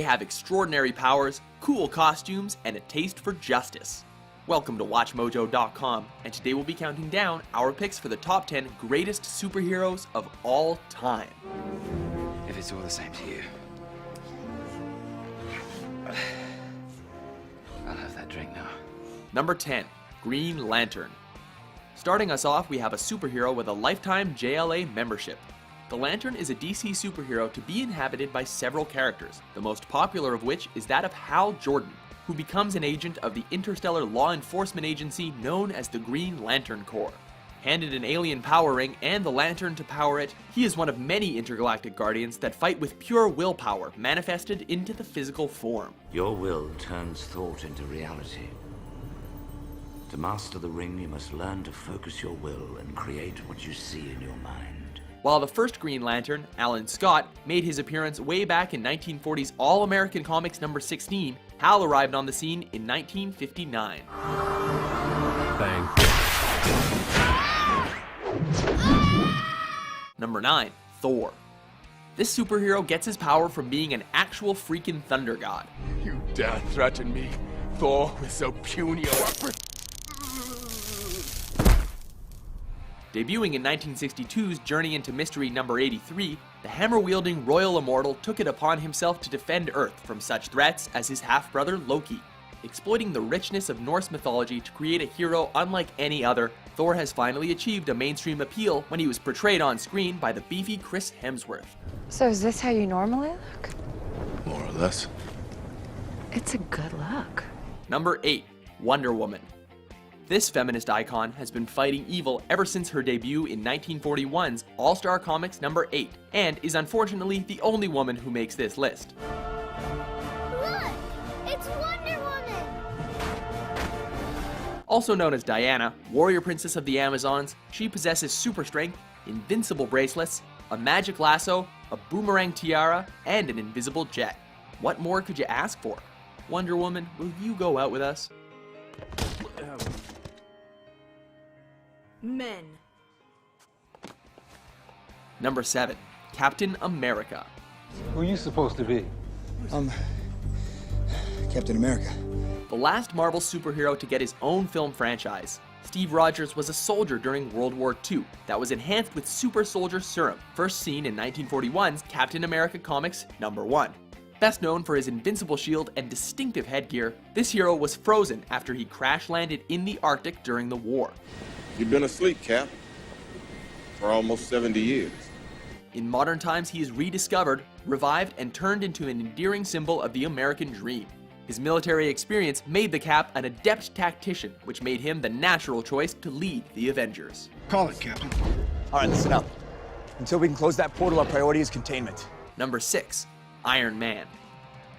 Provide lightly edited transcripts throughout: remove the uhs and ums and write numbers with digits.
have extraordinary powers, cool costumes, and a taste for justice. Welcome to WatchMojo.com, and today we'll be counting down our picks for the top 10 greatest superheroes of all time. If it's all the same to you, I'll have that drink now. Number 10, Green Lantern. Starting us off, we have a superhero with a lifetime JLA membership. The Lantern is a DC superhero to be inhabited by several characters, the most popular of which is that of Hal Jordan, who becomes an agent of the interstellar law enforcement agency known as the Green Lantern Corps. Handed an alien power ring and the Lantern to power it, he is one of many intergalactic guardians that fight with pure willpower manifested into the physical form. Your will turns thought into reality. To master the ring, you must learn to focus your will and create what you see in your mind. While the first Green Lantern, Alan Scott, made his appearance way back in 1940's All-American Comics number 16, Hal arrived on the scene in 1959. Bang. Number 9, Thor. This superhero gets his power from being an actual freaking thunder god. You dare threaten me, Thor, with so puny a weapon? Debuting in 1962's Journey into Mystery number 83, the hammer-wielding Royal Immortal took it upon himself to defend Earth from such threats as his half-brother Loki. Exploiting the richness of Norse mythology to create a hero unlike any other, Thor has finally achieved a mainstream appeal when he was portrayed on screen by the beefy Chris Hemsworth. So is this how you normally look? More or less. It's a good look. Number 8, Wonder Woman. This feminist icon has been fighting evil ever since her debut in 1941's All-Star Comics number 8, and is unfortunately the only woman who makes this list. Look! It's Wonder Woman! Also known as Diana, warrior princess of the Amazons, she possesses super strength, invincible bracelets, a magic lasso, a boomerang tiara, and an invisible jet. What more could you ask for? Wonder Woman, will you go out with us? Men. Number 7, Captain America. Who are you supposed to be? Captain America. The last Marvel superhero to get his own film franchise. Steve Rogers was a soldier during World War II that was enhanced with super soldier serum, first seen in 1941's Captain America Comics number 1. Best known for his invincible shield and distinctive headgear, this hero was frozen after he crash-landed in the Arctic during the war. You've been asleep, Cap, for almost 70 years. In modern times, he is rediscovered, revived, and turned into an endearing symbol of the American dream. His military experience made the Cap an adept tactician, which made him the natural choice to lead the Avengers. Call it, Captain. All right, listen up. Until we can close that portal, our priority is containment. Number 6, Iron Man.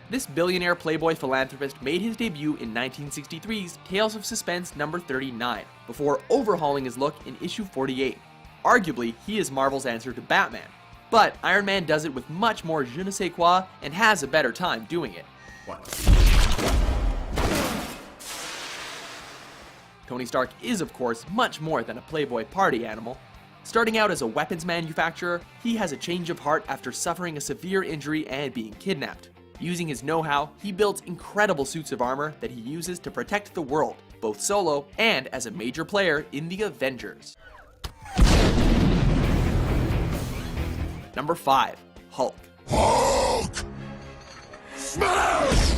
This billionaire playboy philanthropist made his debut in 1963's Tales of Suspense number 39, before overhauling his look in issue 48. Arguably, he is Marvel's answer to Batman, but Iron Man does it with much more je ne sais quoi and has a better time doing it. What? Tony Stark is, of course, much more than a playboy party animal. Starting out as a weapons manufacturer, he has a change of heart after suffering a severe injury and being kidnapped. Using his know-how, he builds incredible suits of armor that he uses to protect the world, both solo and as a major player in the Avengers. Number 5, Hulk. Hulk! Smash!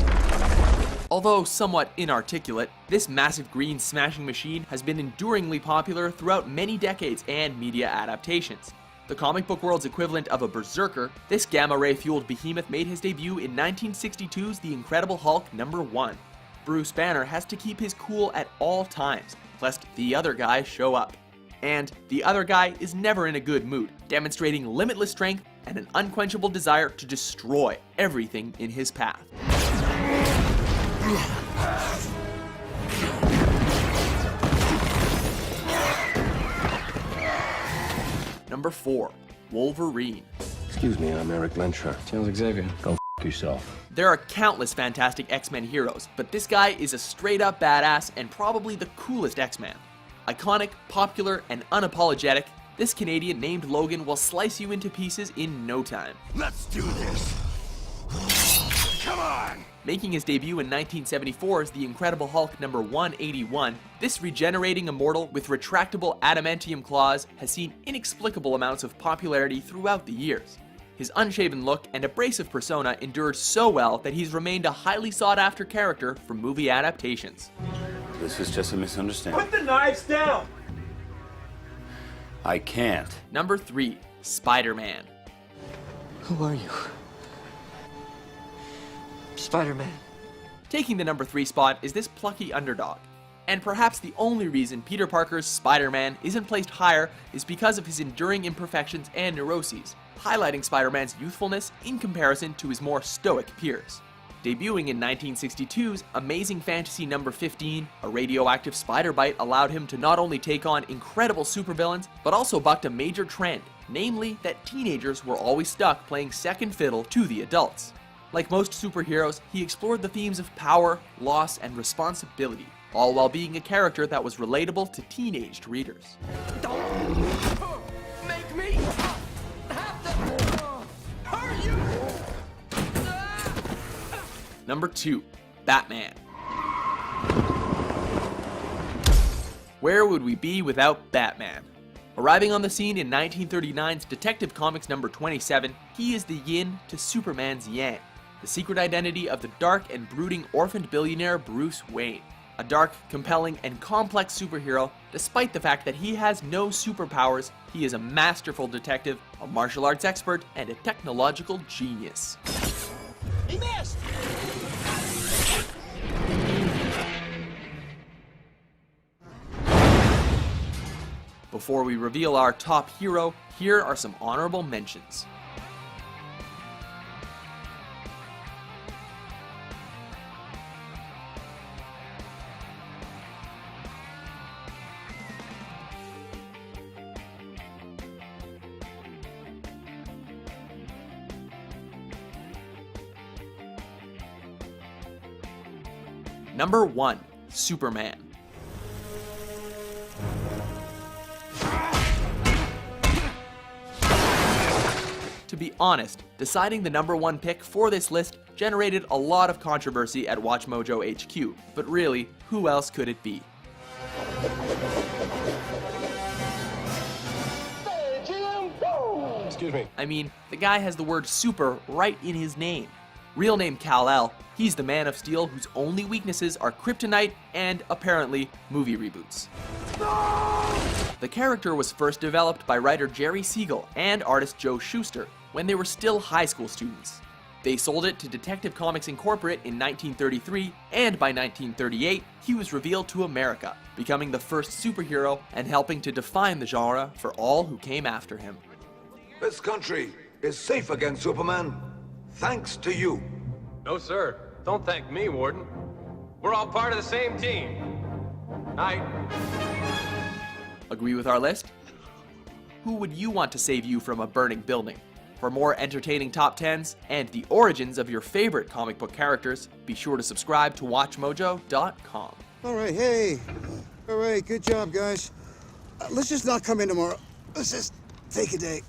Although somewhat inarticulate, this massive green smashing machine has been enduringly popular throughout many decades and media adaptations. The comic book world's equivalent of a berserker, this gamma-ray fueled behemoth made his debut in 1962's The Incredible Hulk number 1. Bruce Banner has to keep his cool at all times, lest the other guy show up. And the other guy is never in a good mood, demonstrating limitless strength and an unquenchable desire to destroy everything in his path. Number 4, Wolverine. Excuse me, I'm Eric Lensher. Charles Xavier. Go f yourself. There are countless fantastic X-Men heroes, but this guy is a straight-up badass and probably the coolest X-Man. Iconic, popular, and unapologetic, this Canadian named Logan will slice you into pieces in no time. Let's do this! Come Come on! Making his debut in 1974's The Incredible Hulk number 181, this regenerating immortal with retractable adamantium claws has seen inexplicable amounts of popularity throughout the years. His unshaven look and abrasive persona endured so well that he's remained a highly sought-after character for movie adaptations. This is just a misunderstanding. Put the knives down! I can't. Number 3. Spider-Man. Who are you? Spider-Man. Taking the number 3 spot is this plucky underdog. And perhaps the only reason Peter Parker's Spider-Man isn't placed higher is because of his enduring imperfections and neuroses, highlighting Spider-Man's youthfulness in comparison to his more stoic peers. Debuting in 1962's Amazing Fantasy number 15, a radioactive spider bite allowed him to not only take on incredible supervillains, but also bucked a major trend, namely that teenagers were always stuck playing second fiddle to the adults. Like most superheroes, he explored the themes of power, loss, and responsibility, all while being a character that was relatable to teenaged readers. Don't make me have to hurt you! Number 2. Batman. Where would we be without Batman? Arriving on the scene in 1939's Detective Comics number 27, he is the yin to Superman's yang, the secret identity of the dark and brooding orphaned billionaire Bruce Wayne. A dark, compelling, and complex superhero, despite the fact that he has no superpowers, he is a masterful detective, a martial arts expert, and a technological genius. He missed! Before we reveal our top hero, here are some honorable mentions. Number 1. Superman. To be honest, deciding the number 1 pick for this list generated a lot of controversy at Watch Mojo HQ, but really, who else could it be? Excuse me. I mean, the guy has the word super right in his name. Real name Kal-El, he's the Man of Steel whose only weaknesses are kryptonite and, apparently, movie reboots. The character was first developed by writer Jerry Siegel and artist Joe Shuster when they were still high school students. They sold it to Detective Comics Incorporated in 1933, and by 1938, he was revealed to America, becoming the first superhero and helping to define the genre for all who came after him. This country is safe against Superman, thanks to you. No, sir. Don't thank me, Warden. We're all part of the same team. Night. Agree with our list? Who would you want to save you from a burning building? For more entertaining top 10s and the origins of your favorite comic book characters, be sure to subscribe to WatchMojo.com. All right, hey. All right, good job, guys. Let's just not come in tomorrow. Let's just take a day.